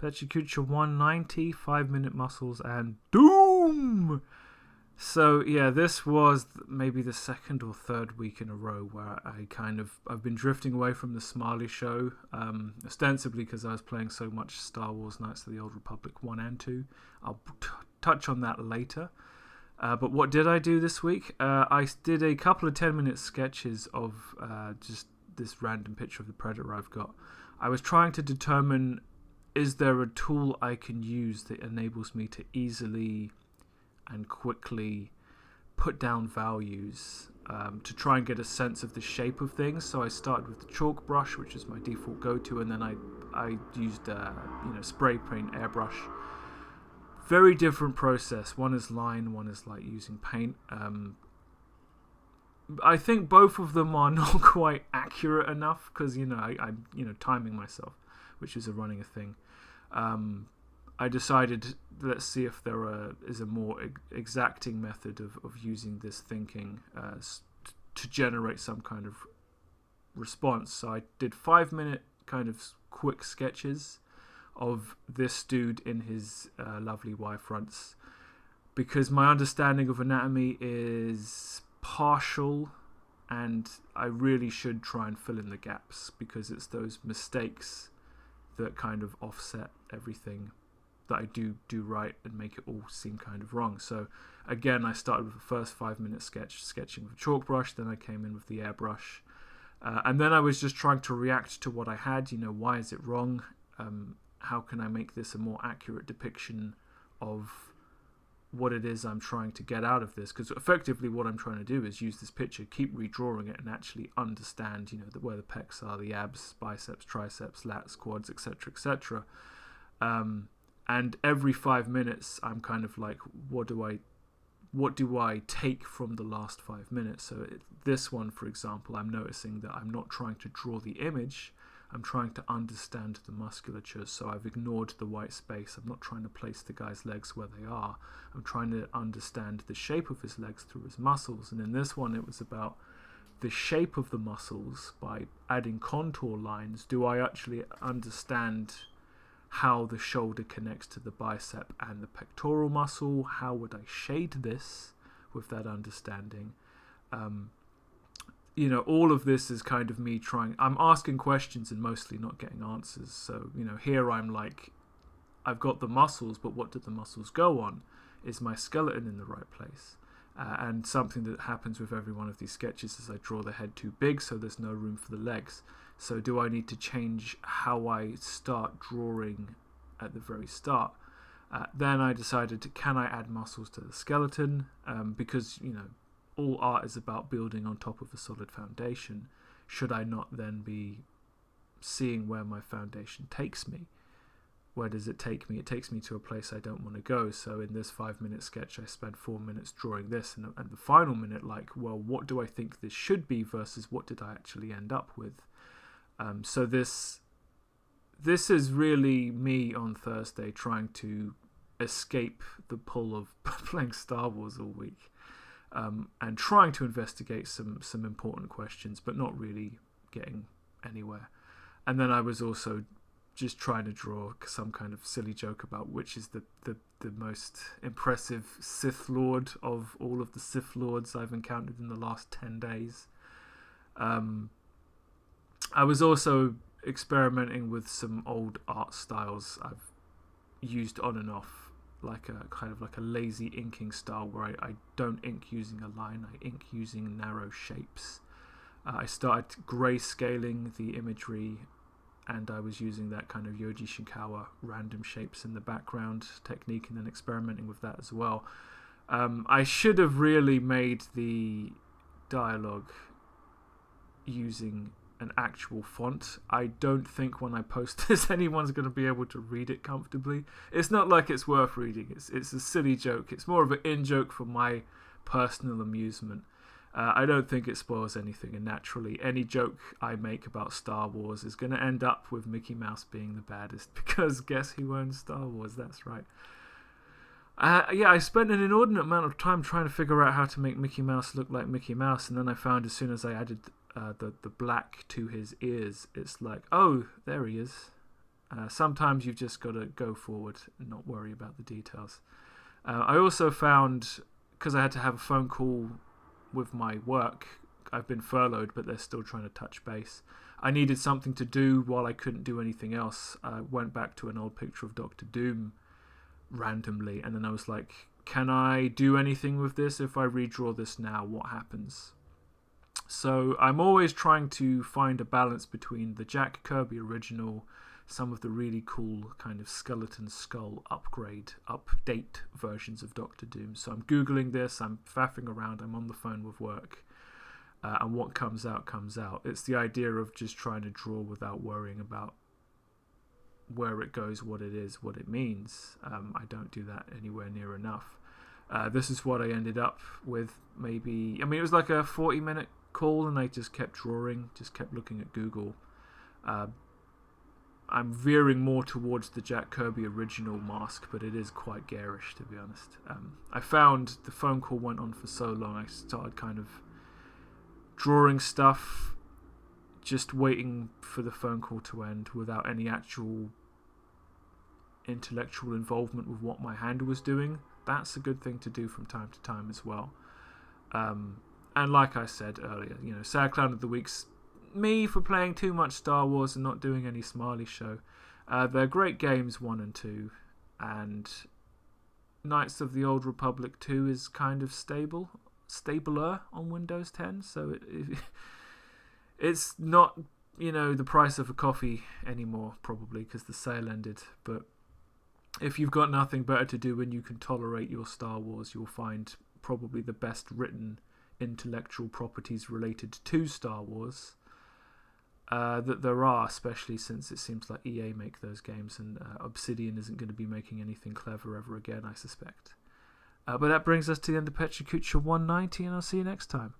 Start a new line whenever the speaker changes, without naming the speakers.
Pecha Kucha 190, 5-minute muscles, and doom! So yeah, this was maybe the second or third week in a row where I've been drifting away from the Smiley Show, ostensibly because I was playing so much Star Wars Knights of the Old Republic 1 and 2. I'll touch on that later. But what did I do this week? I did a couple of 10-minute sketches of just this random picture of the Predator I've got. I was trying to determine, is there a tool I can use that enables me to easily and quickly put down values to try and get a sense of the shape of things. So I started with the chalk brush, which is my default go-to, and then I used spray paint airbrush. Very different process. One is line, one is like using paint. I think both of them are not quite accurate enough because I'm timing myself, which is running a thing. I decided, let's see if there is a more exacting method of using this thinking to generate some kind of response. So I did 5-minute kind of quick sketches of this dude in his lovely Y fronts, because my understanding of anatomy is partial and I really should try and fill in the gaps, because it's those mistakes that kind of offset everything that I do right and make it all seem kind of wrong. So again, I started with the first 5-minute sketching with a chalk brush, then I came in with the airbrush, and then I was just trying to react to what I had. Why is it wrong? How can I make this a more accurate depiction of what it is I'm trying to get out of this? Because effectively what I'm trying to do is use this picture, keep redrawing it, and actually understand where the pecs are, the abs, biceps, triceps, lats, quads, etc., etc. And every 5 minutes, I'm kind of like, what do I take from the last 5 minutes? So this one, for example, I'm noticing that I'm not trying to draw the image, I'm trying to understand the musculature. So I've ignored the white space. I'm not trying to place the guy's legs where they are. I'm trying to understand the shape of his legs through his muscles. And in this one, it was about the shape of the muscles by adding contour lines. Do I actually understand how the shoulder connects to the bicep and the pectoral muscle? How would I shade this with that understanding? All of this is kind of me I'm asking questions and mostly not getting answers. So, here I'm like, I've got the muscles, but what do the muscles go on? Is my skeleton in the right place? And something that happens with every one of these sketches is I draw the head too big, so there's no room for the legs. So do I need to change how I start drawing at the very start? Then I decided, can I add muscles to the skeleton? Because, all art is about building on top of a solid foundation. Should I not then be seeing where my foundation takes me? Where does it take me? It takes me to a place I don't want to go. So in this 5-minute sketch, I spent 4 minutes drawing this, and the final minute, what do I think this should be versus what did I actually end up with? So this is really me on Thursday trying to escape the pull of playing Star Wars all week, and trying to investigate some important questions, but not really getting anywhere. And then I was also just trying to draw some kind of silly joke about which is the most impressive Sith Lord of all of the Sith Lords I've encountered in the last 10 days. I was also experimenting with some old art styles I've used on and off, like a lazy inking style where I don't ink using a line, I ink using narrow shapes. I started grayscaling the imagery, and I was using that kind of Yoji Shinkawa random shapes in the background technique, and then experimenting with that as well. I should have really made the dialogue using an actual font. I don't think when I post this anyone's going to be able to read it comfortably. It's not like it's worth reading. It's a silly joke. It's more of an in-joke for my personal amusement. I don't think it spoils anything, and naturally any joke I make about Star Wars is going to end up with Mickey Mouse being the baddest, because guess who owns Star Wars? That's right. I spent an inordinate amount of time trying to figure out how to make Mickey Mouse look like Mickey Mouse, and then I found as soon as I added the black to his ears, it's like, oh, there he is. Sometimes you've just got to go forward and not worry about the details. I also found, because I had to have a phone call with my work, I've been furloughed, but they're still trying to touch base. I needed something to do while I couldn't do anything else. I went back to an old picture of Doctor Doom randomly, and then I was like, can I do anything with this? If I redraw this now, what happens? So I'm always trying to find a balance between the Jack Kirby original, some of the really cool kind of skeleton skull update versions of Doctor Doom. So I'm Googling this, I'm faffing around, I'm on the phone with work, and what comes out, comes out. It's the idea of just trying to draw without worrying about where it goes, what it is, what it means. I don't do that anywhere near enough. This is what I ended up with. Maybe, I mean, it was like a 40-minute call, and I just kept drawing, just kept looking at Google. I'm veering more towards the Jack Kirby original mask, but it is quite garish, to be honest. I found the phone call went on for so long, I started kind of drawing stuff, just waiting for the phone call to end without any actual intellectual involvement with what my hand was doing. That's a good thing to do from time to time as well. And like I said earlier, Sad Clown of the Week's me for playing too much Star Wars and not doing any Smiley Show. They're great games, 1 and 2, and Knights of the Old Republic 2 is kind of stabler on Windows 10, so it's not, the price of a coffee anymore, probably, because the sale ended. But if you've got nothing better to do and you can tolerate your Star Wars, you'll find probably the best written intellectual properties related to Star Wars that there are, especially since it seems like EA make those games, and Obsidian isn't going to be making anything clever ever again, I suspect. But that brings us to the end of Pecha Kucha 190, and I'll see you next time.